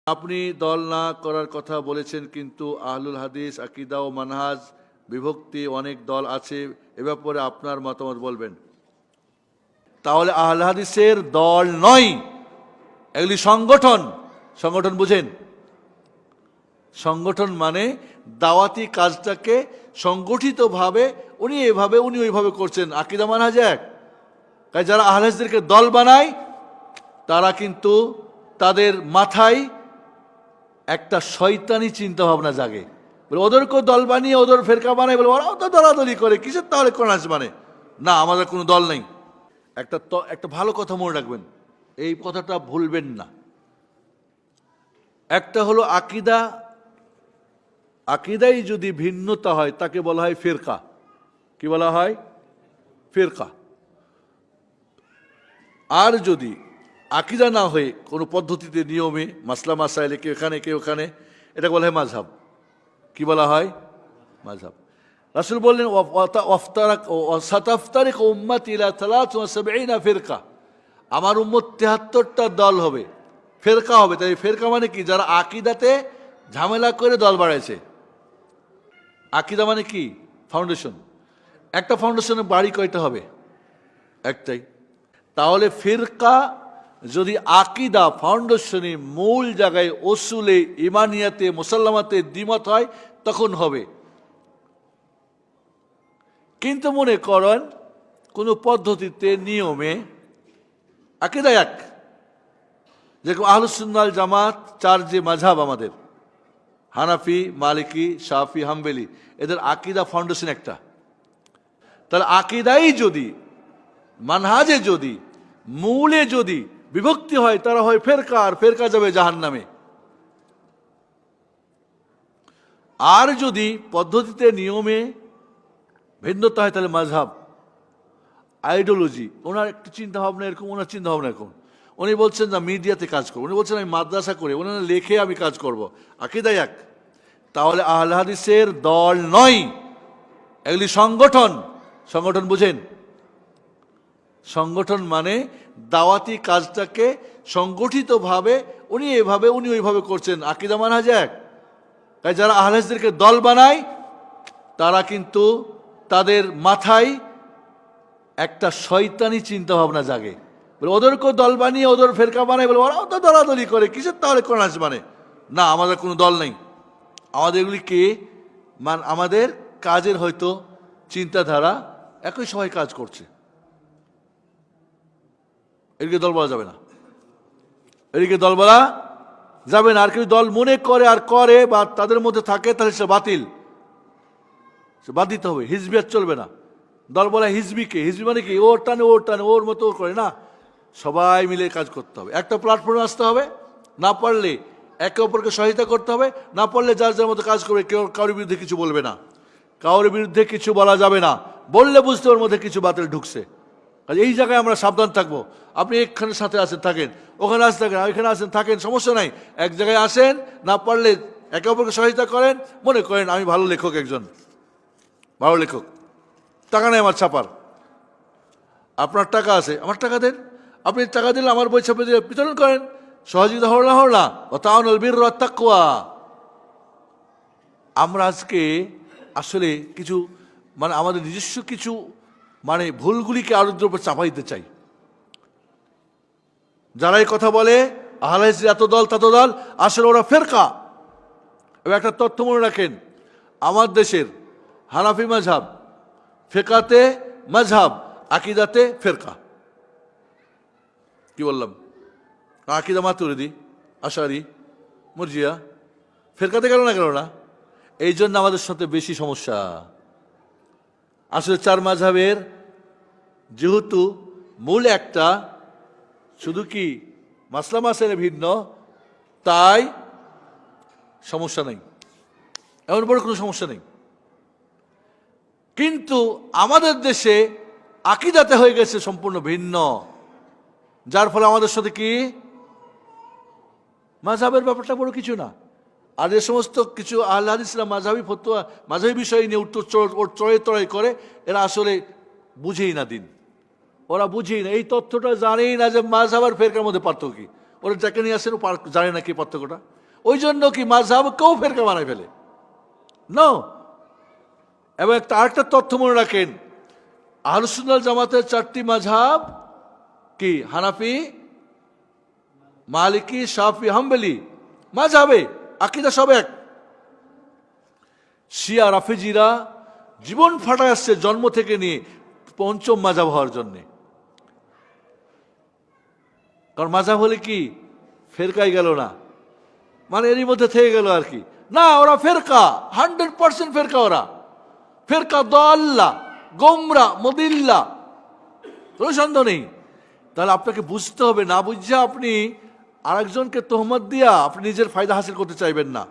আপনি দল না করার কথা বলেছেন, কিন্তু আহলুল হাদিস আকীদা ও মানহাজ বিভক্তি অনেক দল আছে, এ ব্যাপারে আপনার মতামত বলবেন। তাহলে আহলুল হাদিসের দল নয়, এগুলি সংগঠন। সংগঠন বুঝেন? সংগঠন মানে দাওয়াতি কাজটাকে সংগঠিতভাবে উনি এভাবে উনি ওইভাবে করছেন। আকীদা মানহাজ এক। তাই যারা আহলুল হাদিসদেরকে দল বানায় তারা কিন্তু তাদের মাথায় একটা শয়তানি চিন্তা ভাবনা জাগে। বলে ওদেরকেও দল বানিয়ে ওদের ফেরকা বানায়, বলে ওরাও তো দলাদলি করে, কিসের তাহলে কোন হাদিস মানে না, আমাদের কোনো দল নেই। একটা ভালো কথা মনে রাখবেন, এই কথাটা ভুলবেন না। একটা হলো আকীদা, আকীদাই যদি ভিন্নতা হয় তাকে বলা হয় ফিরকা। কি বলা হয়? ফিরকা। আর যদি আকীদা না হয়ে কোনো পদ্ধতিতে নিয়মে মাসলা মাসাইলে কেউ এখানে কেউ ওখানে, এটা বলা হয় মাযহাব। কি বলা হয়? মাযহাব। রাসূল বললেন সাতাফতারিক উম্মতি ইলা 73 ফিরকা, আমার উম্মত 73টা দল হবে, ফেরকা হবে। তাই ফেরকা মানে কি? যারা আকীদাতে ঝামেলা করে দল বাড়াইছে। আকীদা মানে কি? ফাউন্ডেশন। একটা ফাউন্ডেশনের বাড়ি কয়টা হবে? একটাই। তাহলে ফিরকা যদি আকীদা ফাউন্ডেশনে মূল জায়গায় উসুলে ইমানিয়াতে মুসাল্লামাতে দ্বিমত হয় তখন হবে। কিন্তু মনে করেন কোনো পদ্ধতিতে নিয়মে আকীদা এক, যেরকম আহলুস সুন্নাহ ওয়াল জামাত চার যে মাযহাব আমাদের, হানাফি, মালিকি, শাফি, হাম্বলি, এদের আকীদা ফাউন্ডেশন একটা। তাহলে আকীদাই যদি মানহাজে যদি মূলে যদি বিভক্তি হয় তারা হয় ফেরকা, আর ফেরকা যাবে জাহান্নামে। আর যদি পদ্ধতিতে নিয়মে ভিন্নতা হয় তাহলে মাযহাব। আইডিওলজি, ওনার একটু চিন্তা ভাবনা এরকম, ওনার চিন্তা ভাবনা এরকম। উনি বলছেন না মিডিয়াতে কাজ করবো, উনি বলছেন আমি মাদ্রাসা করে, উনি লেখে আমি কাজ করব। আকীদা এক। তাহলে আহলে হাদিসের দল নয়, এগুলি সংগঠন। সংগঠন বুঝেন? সংগঠন মানে দাওয়াতি কাজটাকে সংগঠিতভাবে উনি এভাবে উনি ওইভাবে করছেন। আকীদা মানহাজ এক। তাই যারা আহলে হাদিসদেরকে দল বানায় তারা কিন্তু তাদের মাথায় একটা শয়তানি চিন্তা ভাবনা জাগে। বলে ওদেরকেও দল বানিয়ে ওদের ফেরকা বানায়, বলে ওরাও তো দলাদলি করে, কিসের তাহলে কোন হাদিস মানে না, আমাদের কোনো দল নেই। আমাদের এগুলি কে আমাদের কাজের হয়তো চিন্তাধারা একই সবাই কাজ করছে, এদিকে দল বলা যাবে না, এদিকে দল বলা যাবে না। আর কেউ দল মনে করে আর করে বা তাদের মধ্যে থাকে তাহলে সে বাতিল, সে বাদ দিতে হবে। হিজবিয়াত চলবে না। দল বলা হিজবিকে, হিজবি মানে কি? ওর টানে ওর টানে ওর মতো ওর করে না, সবাই মিলে কাজ করতে হবে। একটা প্ল্যাটফর্মে আসতে হবে, না পারলে একে অপরকে সহায়তা করতে হবে, না পারলে যার যার মতো কাজ করবে। কেউ কারোর বিরুদ্ধে কিছু বলবে না, কারোর বিরুদ্ধে কিছু বলা যাবে না, বললে বুঝতে ওর মধ্যে কিছু বাতিল ঢুকছে। এই জায়গায় আমরা সাবধান থাকবো। আপনি এখানে সাথে আসেন থাকেন, ওখানে আসেন থাকেন, এখানে আসেন থাকেন, সমস্যা নাই। এক জায়গায় আসেন, না পারলে একে অপরকে সহায়তা করেন। মনে করেন আমি ভালো লেখক, একজন ভালো লেখক, টাকা নেই আমার ছাপার, আপনার টাকা আছে, আমার টাকা দেন। আপনি টাকা দিলে আমার বই ছাপে দিয়ে বিতরণ করেন, সহযোগিতা হল না। ও তাওয়ানুল বিররি ওয়াত তাকওয়া। আমরা আজকে আসলে কিছু মানে আমাদের নিজস্ব কিছু মানে ভুলগুলিকে আরোদের উপর চাপাই দিতে চাই। যারা এই কথা বলে আহলে হাদিস এত দল তত দল, আসলে ওরা ফেরকা। এবং একটা তথ্য মনে রাখেন, আমার দেশের হানাফি মাযহাব, ফিকহাতে মাযহাব, আকীদাতে ফেরকা। কি বললাম? আকীদা মাতুরিদি, আশারি, মুরজিয়া, ফেরকাতে গেল না। এই জন্য আমাদের সাথে বেশি সমস্যা। আসলে চার মাযহাবের যেহেতু মূল একটা, শুধু কি মাসলা মাসাইলে ভিন্ন, তাই সমস্যা নেই, এমন বড় কোনো সমস্যা নেই। কিন্তু আমাদের দেশে আকীদাতে হয়ে গেছে সম্পূর্ণ ভিন্ন, যার ফলে আমাদের সাথে কি মাযহাবের ব্যাপারটা বড় কিছু না। আর যে সমস্ত কিছু আহলে হাদিসরা মাযহাবী ফতোয়া মাযহাবী বিষয় নিয়ে চড়াই করে, এরা আসলে বুঝেই না দিন, ওরা বুঝেই না, এই তথ্যটা জানেই না যে মাযহাব আর ফেরকার মধ্যে পার্থক্য কি। ওরা যাকে নিয়ে আসেন ও জানে না কি পার্থক্যটা। ওই জন্য কি মাযহাব কেউ ফেরকা বানায় ফেলে নো। এবং আরেকটা তথ্য মনে রাখেন, আহলুস সুন্নাহ ওয়াল জামাতের 4টি মাযহাব কি? হানাফি, মালিকি, শাফি, হাম্বলি মাযহাবে আকীদা সব এক। শিয়া রাফিজিরা জীবন ফাটায় আসছে জন্ম থেকে নিয়ে পঞ্চম মাযহাব হওয়ার জন্যে। কারণ মাযহাব হলে কি ফেরকাই গেল না, মানে এরই মধ্যে থেকে গেল আর কি না। ওরা ফেরকা 100% ফেরকা, ওরা ফেরকা দাল্লা, গোমরা, মুদিল্লা, কোনো সন্দেহ নেই। তাহলে আপনাকে বুঝতে হবে, না বুঝে আপনি আরেকজনকে তোহমত দিয়া আপনি নিজের ফায়দা হাসিল করতে চাইবেন না।